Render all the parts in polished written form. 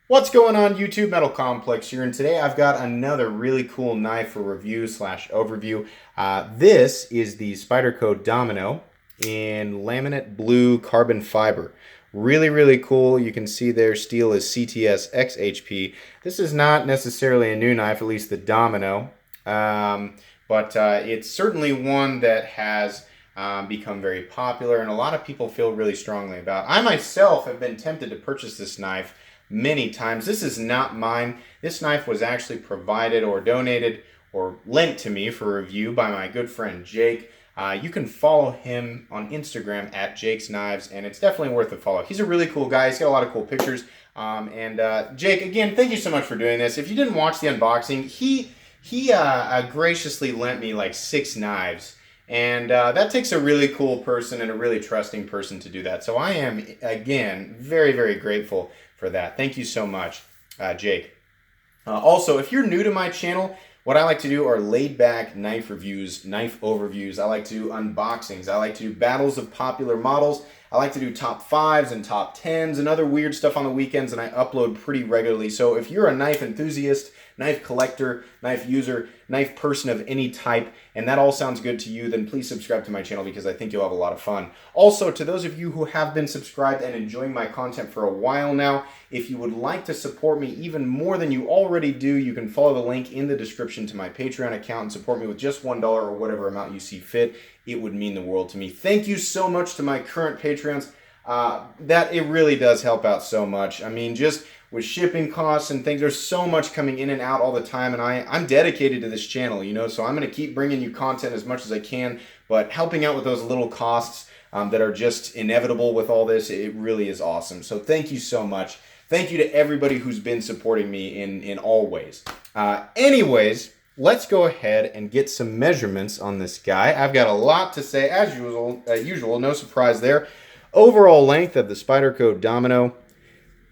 What's going on YouTube? Metal Complex here, and today I've got another really cool knife for review slash overview. This is the Spyderco Domino in laminate blue carbon fiber. Really cool. You can see their steel is CTS XHP. This is not necessarily a new knife, at least the Domino, but it's certainly one that has become very popular and a lot of people feel really strongly about. I myself have been tempted to purchase this knife many times. This is not mine. This knife was actually provided or donated or lent to me for review by my good friend Jake. You can follow him on Instagram at Jake's Knives, and it's definitely worth a follow. He's a really cool guy. He's got a lot of cool pictures. Jake, again, thank you so much for doing this. If you didn't watch the unboxing, he graciously lent me like 6 knives. And that takes a really cool person and a really trusting person to do that. So I am, again, very grateful for that. Thank you so much, Jake. Also, if you're new to my channel, what I like to do are laid-back knife reviews, knife overviews. I like to do unboxings. I like to do battles of popular models. I like to do top 5s and top 10s and other weird stuff on the weekends, and I upload pretty regularly. So if you're a knife enthusiast, knife collector, knife user, knife person of any type, and that all sounds good to you, then please subscribe to my channel because I think you'll have a lot of fun. Also, to those of you who have been subscribed and enjoying my content for a while now, if you would like to support me even more than you already do, you can follow the link in the description to my Patreon account and support me with just $1 or whatever amount you see fit. It would mean the world to me. Thank you so much to my current Patreons. That it really does help out so much. I mean, just with shipping costs and things, there's so much coming in and out all the time, and I'm dedicated to this channel, you know, so I'm going to keep bringing you content as much as I can, but helping out with those little costs that are just inevitable with all this, it really is awesome. So thank you so much. Thank you to everybody who's been supporting me in all ways. Anyways, let's go ahead and get some measurements on this guy. I've got a lot to say, as usual, no surprise there. Overall length of the Spyderco Domino,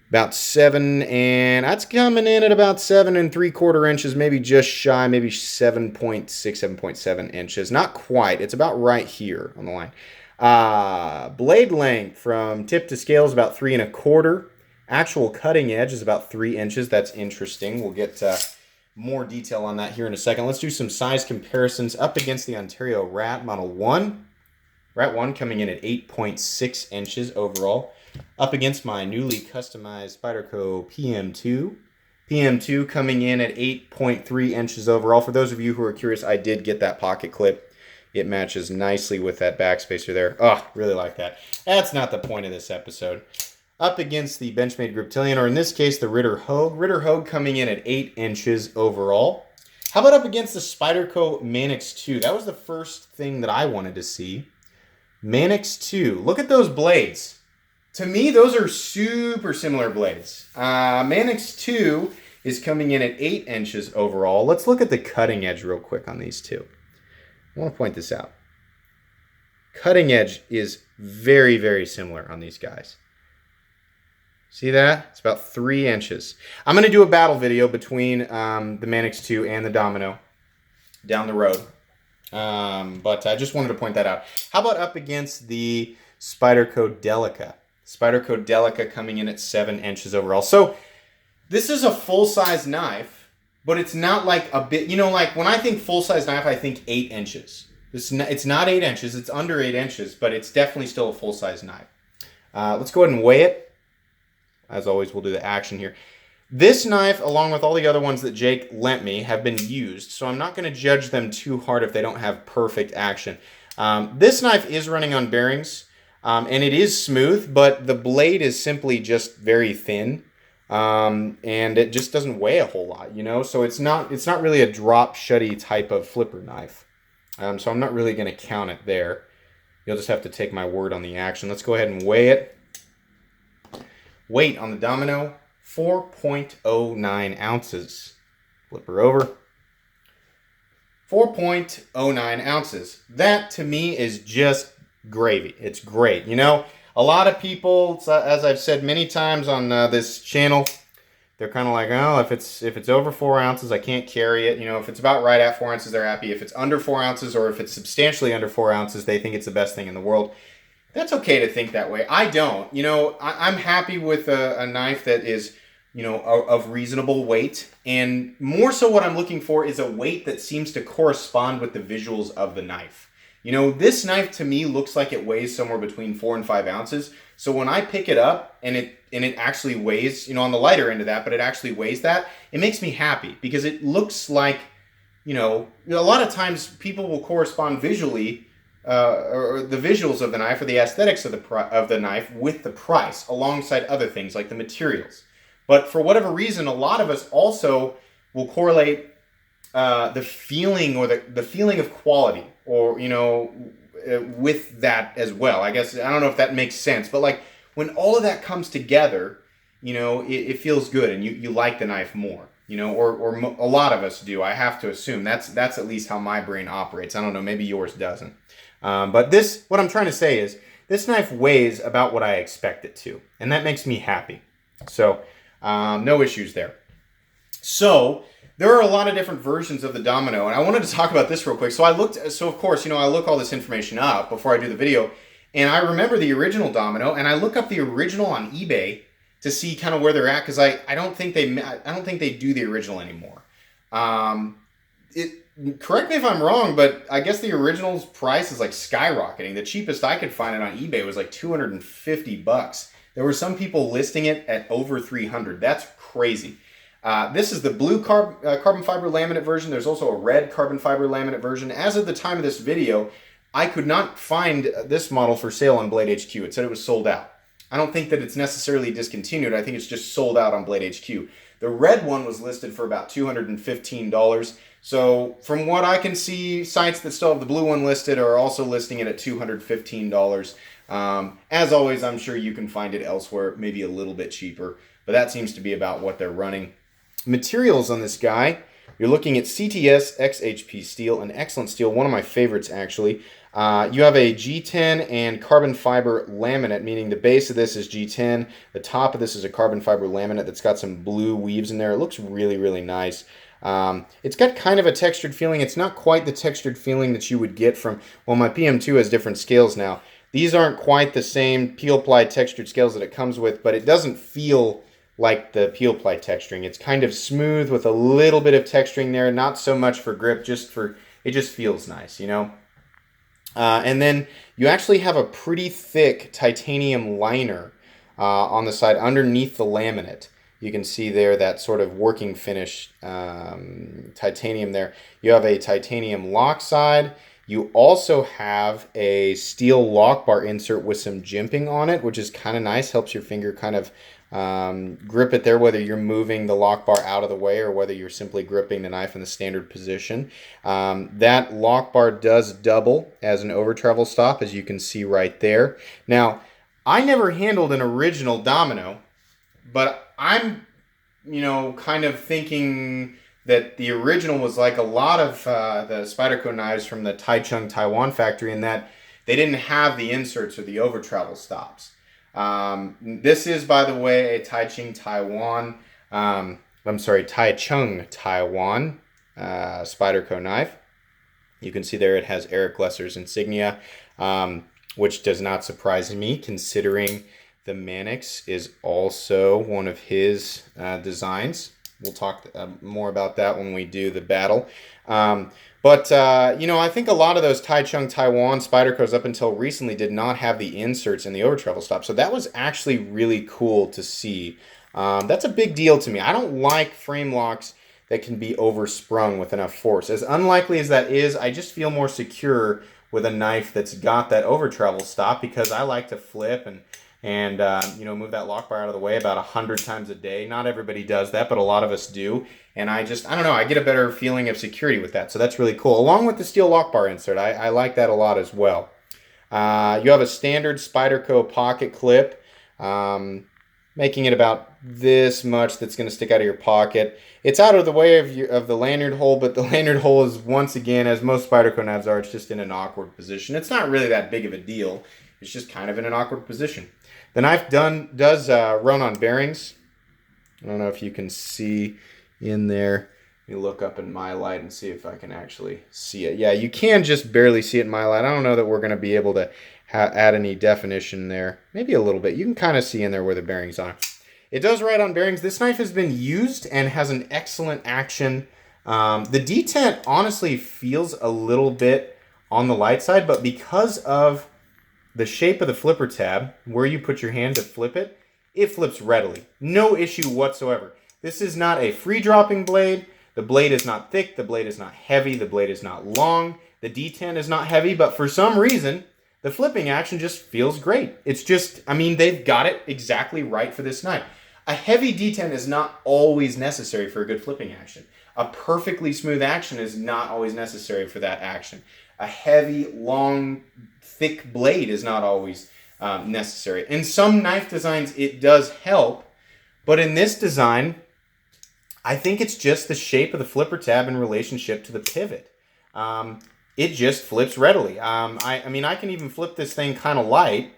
about 7, and that's coming in at about 7 3/4 inches, maybe just shy, maybe 7.6, 7.7 inches. Not quite. It's about right here on the line. Blade length from tip to scale is about 3 1/4. Actual cutting edge is about 3 inches. That's interesting. We'll get more detail on that here in a second. Let's do some size comparisons up against the Ontario Rat Model 1. Rat 1 coming in at 8.6 inches overall. Up against my newly customized Spyderco PM2. PM2 coming in at 8.3 inches overall. For those of you who are curious, I did get that pocket clip. It matches nicely with that backspacer there. Oh, really like that. That's not the point of this episode. Up against the Benchmade Griptilian, or in this case, the Ritter Hogue. Ritter Hogue coming in at 8 inches overall. How about up against the Spyderco Manix 2? That was the first thing that I wanted to see. Manix 2. Look at those blades. To me, those are super similar blades. Manix 2 is coming in at 8 inches overall. Let's look at the cutting edge real quick on these two. I want to point this out. Cutting edge is very similar on these guys. See that? It's about 3 inches. I'm going to do a battle video between the Manix 2 and the Domino down the road. But I just wanted to point that out. How about up against the Spyderco Delica? Spyderco Delica coming in at 7 inches overall. So this is a full-size knife, but it's not like a bit, you know, like when I think full-size knife, I think 8 inches. It's not 8 inches, it's under 8 inches, but it's definitely still a full-size knife. Let's go ahead and weigh it. As always, we'll do the action here. This knife, along with all the other ones that Jake lent me, have been used, so I'm not going to judge them too hard if they don't have perfect action. This knife is running on bearings, and it is smooth, but the blade is simply just very thin, and it just doesn't weigh a whole lot, you know? So it's not really a drop shutty type of flipper knife. So I'm not really going to count it there. You'll just have to take my word on the action. Let's go ahead and weigh it. Weight on the Domino, 4.09 ounces. Flip her over. 4.09 ounces. That, to me, is just gravy. It's great. You know, a lot of people, as I've said many times on this channel, they're kind of like, oh, if it's over 4 ounces, I can't carry it. You know, if it's about right at 4 ounces, they're happy. If it's under 4 ounces or if it's substantially under 4 ounces, they think it's the best thing in the world. That's okay to think that way. I don't. You know, I'm happy with a knife that is, of reasonable weight. And more so what I'm looking for is a weight that seems to correspond with the visuals of the knife. This knife to me looks like it weighs somewhere between 4 and 5 ounces. So when I pick it up and it actually weighs, on the lighter end of that, but it actually weighs that, it makes me happy because it looks like, a lot of times people will correspond visually, or the visuals of the knife or the aesthetics of the knife with the price alongside other things like the materials. But for whatever reason, a lot of us also will correlate the feeling or the feeling of quality, or with that as well. I guess I don't know if that makes sense, but like when all of that comes together, it feels good, and you like the knife more. Or a lot of us do. I have to assume that's at least how my brain operates. I don't know, maybe yours doesn't. But what I'm trying to say is this knife weighs about what I expect it to, and that makes me happy. So no issues there. So there are a lot of different versions of the Domino, and I wanted to talk about this real quick. So of course, I look all this information up before I do the video, and I remember the original Domino, and I look up the original on eBay to see kind of where they're at, because I don't think they do the original anymore. Correct me if I'm wrong, but I guess the original's price is like skyrocketing. The cheapest I could find it on eBay was like $250. There were some people listing it at over $300. That's crazy. This is the blue carbon fiber laminate version. There's also a red carbon fiber laminate version. As of the time of this video, I could not find this model for sale on Blade HQ. It said it was sold out. I don't think that it's necessarily discontinued. I think it's just sold out on Blade HQ. The red one was listed for about $215. So from what I can see, sites that still have the blue one listed are also listing it at $215. As always, I'm sure you can find it elsewhere, maybe a little bit cheaper, but that seems to be about what they're running. Materials on this guy, you're looking at CTS XHP steel, an excellent steel, one of my favorites actually. You have a G10 and carbon fiber laminate, meaning the base of this is G10, the top of this is a carbon fiber laminate that's got some blue weaves in there. It looks really, really nice. It's got kind of a textured feeling. It's not quite the textured feeling that you would get from, well, my PM2 has different scales now. These aren't quite the same peel ply textured scales that it comes with, but it doesn't feel like the peel ply texturing. It's kind of smooth with a little bit of texturing there, not so much for grip, it just feels nice, And then you actually have a pretty thick titanium liner on the side underneath the laminate. You can see there that sort of working finish titanium there. You have a titanium lock side. You also have a steel lock bar insert with some jimping on it, which is kind of nice. Helps your finger kind of grip it there, whether you're moving the lock bar out of the way or whether you're simply gripping the knife in the standard position. That lock bar does double as an over travel stop, as you can see right there. Now, I never handled an original Domino, but I'm, kind of thinking that the original was like a lot of the Spyderco knives from the Taichung, Taiwan factory, in that they didn't have the inserts or the over travel stops. This is, by the way, a Taichung, Taiwan Spyderco knife. You can see there it has Eric Lesser's insignia, which does not surprise me considering the Mannix is also one of his designs. We'll talk more about that when we do the battle. I think a lot of those Taichung, Taiwan Spydercos up until recently did not have the inserts and the over travel stop. So that was actually really cool to see. That's a big deal to me. I don't like frame locks that can be oversprung with enough force. As unlikely as that is, I just feel more secure with a knife that's got that over travel stop, because I like to flip and move that lock bar out of the way about 100 times a day. Not everybody does that, but a lot of us do. And I don't know, I get a better feeling of security with that. So that's really cool. Along with the steel lock bar insert, I like that a lot as well. You have a standard Spyderco pocket clip, making it about this much that's going to stick out of your pocket. It's out of the way of the lanyard hole, but the lanyard hole is, once again, as most Spyderco knives are, it's just in an awkward position. It's not really that big of a deal. It's just kind of in an awkward position. The knife does run on bearings. I don't know if you can see in there. Let me look up in my light and see if I can actually see it. Yeah, you can just barely see it in my light. I don't know that we're going to be able to add any definition there. Maybe a little bit. You can kind of see in there where the bearings are. It does right on bearings. This knife has been used and has an excellent action. The detent honestly feels a little bit on the light side, but because of the shape of the flipper tab, where you put your hand to flip it, it flips readily. No issue whatsoever. This is not a free dropping blade. The blade is not thick. The blade is not heavy. The blade is not long. The detent is not heavy, but for some reason, the flipping action just feels great. It's just, I mean, they've got it exactly right for this knife. A heavy detent is not always necessary for a good flipping action. A perfectly smooth action is not always necessary for that action. A heavy, long, thick blade is not always necessary. In some knife designs, it does help, but in this design, I think it's just the shape of the flipper tab in relationship to the pivot. It just flips readily. I mean, I can even flip this thing kind of light,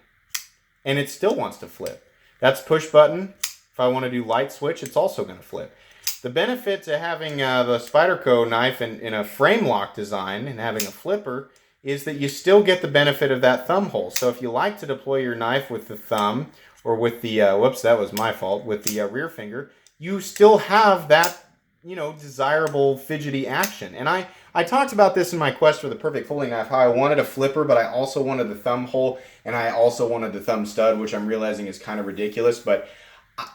and it still wants to flip. That's push button. If I want to do light switch, it's also going to flip. The benefit to having the Spyderco knife in a frame lock design and having a flipper is that you still get the benefit of that thumb hole. So if you like to deploy your knife with the thumb or with the, whoops, that was my fault, with the rear finger, you still have that, you know, desirable fidgety action. And I talked about this in my quest for the perfect folding knife, how I wanted a flipper, but I also wanted the thumb hole, and I also wanted the thumb stud, which I'm realizing is kind of ridiculous. But,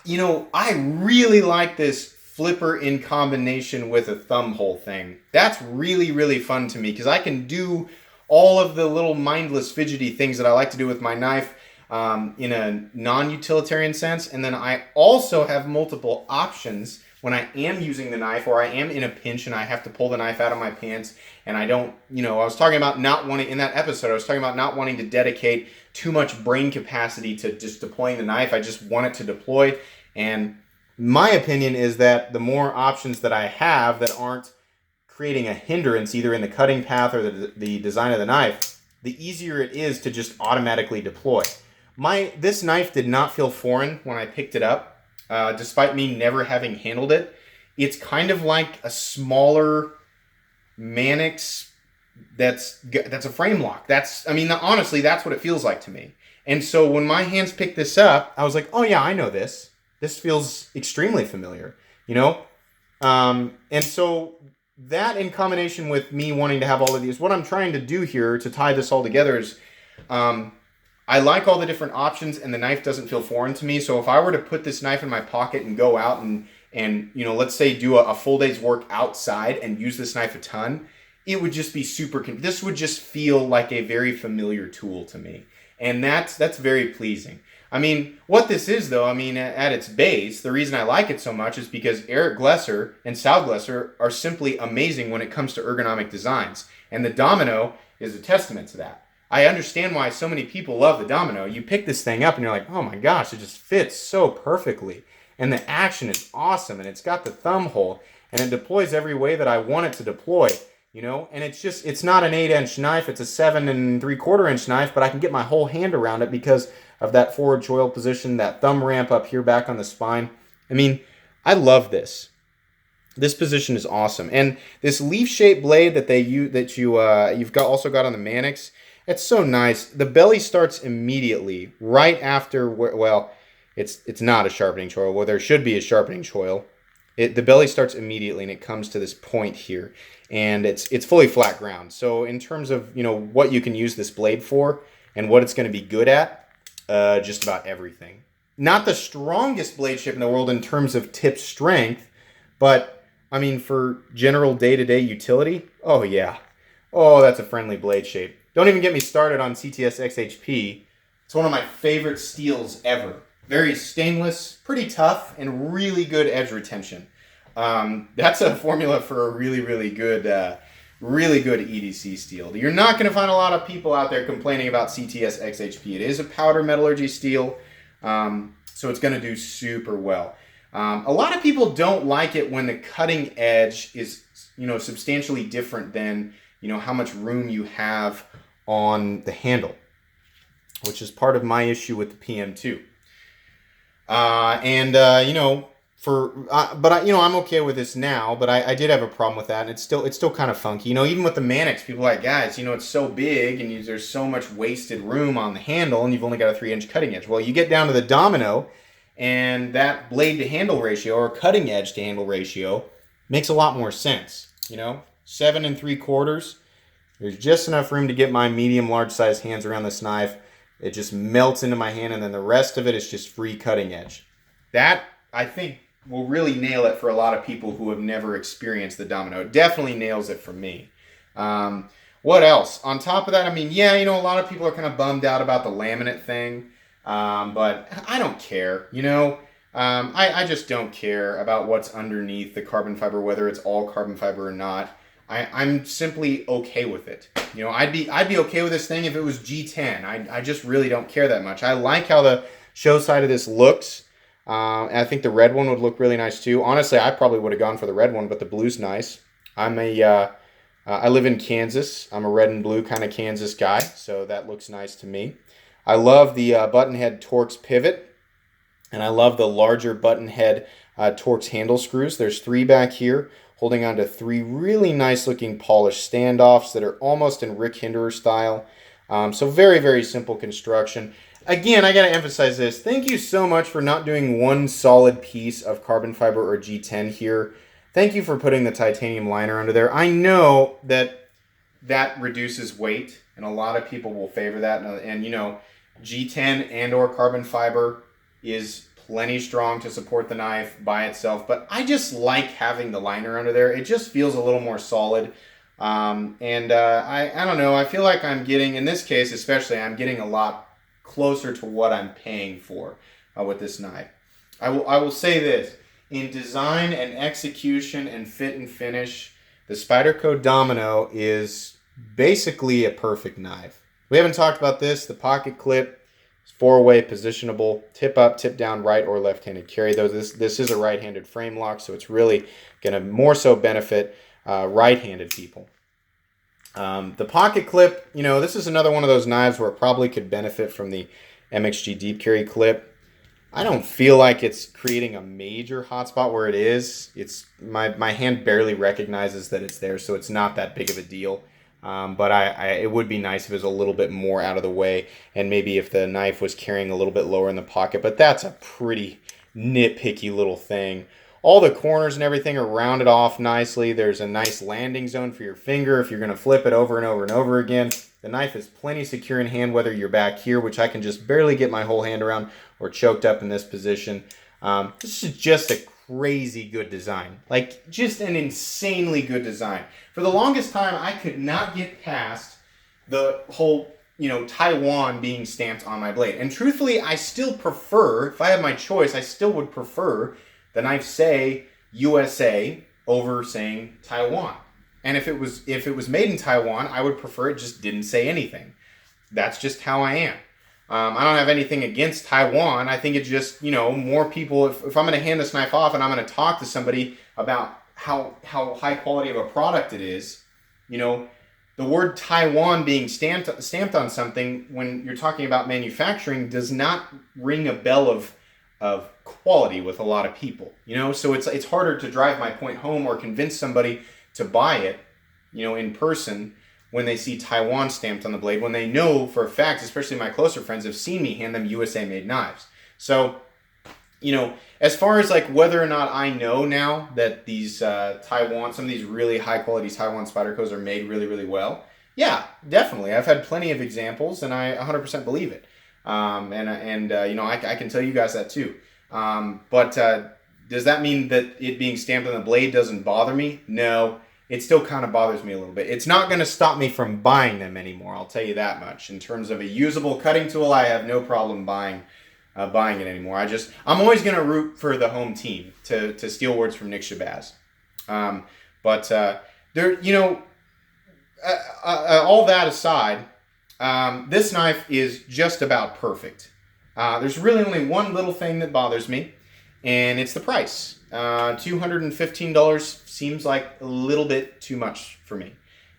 you know, I really like this flipper in combination with a thumb hole thing. That's really, really fun to me because I can do all of the little mindless fidgety things that I like to do with my knife in a non-utilitarian sense. And then I also have multiple options when I am using the knife or I am in a pinch and I have to pull the knife out of my pants and I don't, you know, I was talking about not wanting, in that episode, I was talking about not wanting to dedicate too much brain capacity to just deploying the knife. I just want it to deploy. And my opinion is that the more options that I have that aren't creating a hindrance either in the cutting path or the design of the knife, the easier it is to just automatically deploy. This knife did not feel foreign when I picked it up, despite me never having handled it. It's kind of like a smaller Manix that's a frame lock. I mean, honestly, that's what it feels like to me. And so when my hands picked this up, I was like, oh yeah, I know this. This feels extremely familiar, you know? And so that in combination with me wanting to have all of these, what I'm trying to do here to tie this all together is I like all the different options and the knife doesn't feel foreign to me. So if I were to put this knife in my pocket and go out and you know, let's say do a full day's work outside and use this knife a ton, it would just be this would just feel like a very familiar tool to me. And that's very pleasing. I mean, what this is, though, I mean, at its base, the reason I like it so much is because Eric Glesser and Sal Glesser are simply amazing when it comes to ergonomic designs. And the Domino is a testament to that. I understand why so many people love the Domino. You pick this thing up and you're like, oh my gosh, it just fits so perfectly. And the action is awesome. And it's got the thumb hole. And it deploys every way that I want it to deploy. You know, and it's not an 8-inch knife. It's a 7 3/4-inch knife. But I can get my whole hand around it because of that forward choil position, that thumb ramp up here back on the spine. I mean, I love this. This position is awesome. And this leaf-shaped blade that you've also got on the Manix, it's so nice. The belly starts immediately right after, well, it's not a sharpening choil. Well, there should be a sharpening choil. The belly starts immediately and it comes to this point here. And it's fully flat ground. So in terms of, you know, what you can use this blade for and what it's going to be good at, just about everything. Not the strongest blade shape in the world in terms of tip strength, but I mean for general day-to-day utility, oh yeah. Oh, that's a friendly blade shape. Don't even get me started on CTS XHP. It's one of my favorite steels ever. Very stainless, pretty tough, and really good edge retention. That's a formula for a really, really good EDC steel. You're not going to find a lot of people out there complaining about CTS XHP. It is a powder metallurgy steel, so it's going to do super well. A lot of people don't like it when the cutting edge is, you know, substantially different than, you know, how much room you have on the handle, which is part of my issue with the PM2. You know, I'm okay with this now, but I did have a problem with that, and it's still kind of funky. You know, even with the Manix, people are like, guys, you know, it's so big, and there's so much wasted room on the handle, and you've only got a 3-inch cutting edge. Well, you get down to the Domino, And that blade to handle ratio, or cutting edge to handle ratio, makes a lot more sense. 7 3/4. There's just enough room to get my medium large size hands around this knife. It just melts into my hand, and then the rest of it is just free cutting edge. That, I think, will really nail it for a lot of people who have never experienced the Domino. It definitely nails it for me. What else? On top of that, I mean, yeah, a lot of people are kind of bummed out about the laminate thing, but I don't care, I just don't care about what's underneath the carbon fiber, whether it's all carbon fiber or not. I'm simply okay with it. I'd be okay with this thing if it was G10. I just really don't care that much. I like how the show side of this looks. And I think the red one would look really nice too. Honestly, I probably would have gone for the red one, but the blue's nice. I live in Kansas. I'm a red and blue kind of Kansas guy, so that looks nice to me. I love the button head Torx pivot, and I love the larger button head Torx handle screws. There's 3 back here, holding on to 3 really nice looking polished standoffs that are almost in Rick Hinderer style. So very, very simple construction. Again, I got to emphasize this. Thank you so much for not doing one solid piece of carbon fiber or G10 here. Thank you for putting the titanium liner under there. I know that reduces weight, and a lot of people will favor that. And G10 and or carbon fiber is plenty strong to support the knife by itself, but I just like having the liner under there. It just feels a little more solid. I don't know. I feel like I'm getting, in this case especially, I'm getting a lot closer to what I'm paying for with this knife. I will say this. In design and execution and fit and finish, the Spyderco Domino is basically a perfect knife. We haven't talked about this. The pocket clip is 4-way positionable, tip up, tip down, right or left-handed carry. Though this is a right-handed frame lock, so it's really going to more so benefit right-handed people. The pocket clip, this is another one of those knives where it probably could benefit from the MXG deep carry clip. I don't feel like it's creating a major hotspot where it is. It's my hand barely recognizes that it's there, so it's not that big of a deal. But it would be nice if it was a little bit more out of the way, and maybe if the knife was carrying a little bit lower in the pocket. But that's a pretty nitpicky little thing. All the corners and everything are rounded off nicely. There's a nice landing zone for your finger if you're going to flip it over and over and over again. The knife is plenty secure in hand, whether you're back here, which I can just barely get my whole hand around, or choked up in this position. This is just a crazy good design. Like, just an insanely good design. For the longest time, I could not get past the whole, Taiwan being stamped on my blade. And truthfully, I still prefer, if I had my choice, I still would prefer the knife say USA over saying Taiwan. And if it was made in Taiwan, I would prefer it just didn't say anything. That's just how I am. I don't have anything against Taiwan. I think it's just, more people, if I'm going to hand this knife off and I'm going to talk to somebody about how high quality of a product it is, the word Taiwan being stamped on something when you're talking about manufacturing does not ring a bell of quality with a lot of people, so it's harder to drive my point home or convince somebody to buy it, in person when they see Taiwan stamped on the blade, when they know for a fact, especially my closer friends, have seen me hand them USA made knives. So, as far as like whether or not I know now that these some of these really high quality Taiwan Spydercos are made really, really well, yeah, definitely. I've had plenty of examples and I 100% believe it. I can tell you guys that too. But does that mean that it being stamped on the blade doesn't bother me? No, it still kind of bothers me a little bit. It's not going to stop me from buying them anymore. I'll tell you that much. In terms of a usable cutting tool, I have no problem buying it anymore. I'm always going to root for the home team to steal words from Nick Shabazz. All that aside, this knife is just about perfect. There's really only one little thing that bothers me, and it's the price. $215 seems like a little bit too much for me.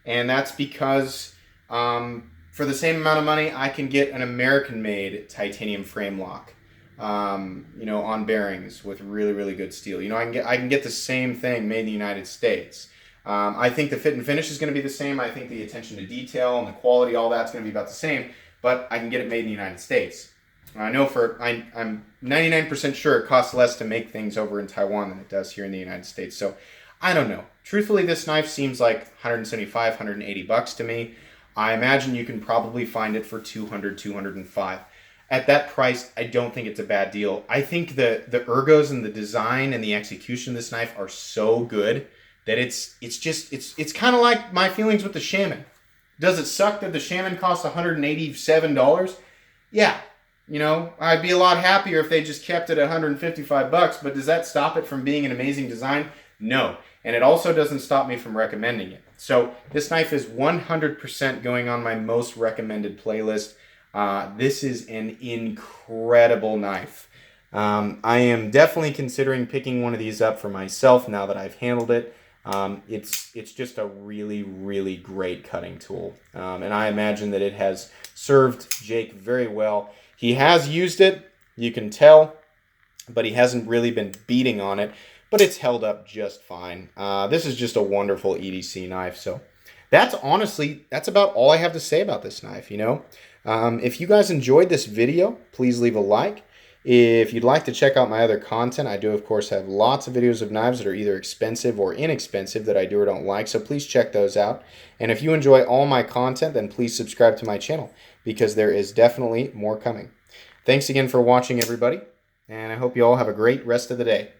And that's because for the same amount of money, I can get an American-made titanium frame lock, on bearings with really, really good steel. I can get the same thing made in the United States. I think the fit and finish is going to be the same. I think the attention to detail and the quality, all that's going to be about the same. But I can get it made in the United States. I know I'm 99% sure it costs less to make things over in Taiwan than it does here in the United States. So I don't know. Truthfully, this knife seems like 175, 180 bucks to me. I imagine you can probably find it for 200, 205. At that price, I don't think it's a bad deal. I think the ergos and the design and the execution of this knife are so good that it's kind of like my feelings with the Shaman. Does it suck that the Shaman costs $187? Yeah. You know, I'd be a lot happier if they just kept it at 155 bucks, but does that stop it from being an amazing design? No. And it also doesn't stop me from recommending it. So this knife is 100% going on my most recommended playlist. This is an incredible knife. I am definitely considering picking one of these up for myself now that I've handled it. It's just a really, really great cutting tool. And I imagine that it has served Jake very well. He has used it, you can tell, but he hasn't really been beating on it, but it's held up just fine. This is just a wonderful EDC knife. So that's about all I have to say about this knife, you know. If you guys enjoyed this video, please leave a like. If you'd like to check out my other content, I do, of course, have lots of videos of knives that are either expensive or inexpensive that I do or don't like, so please check those out. And if you enjoy all my content, then please subscribe to my channel, because there is definitely more coming. Thanks again for watching, everybody, and I hope you all have a great rest of the day.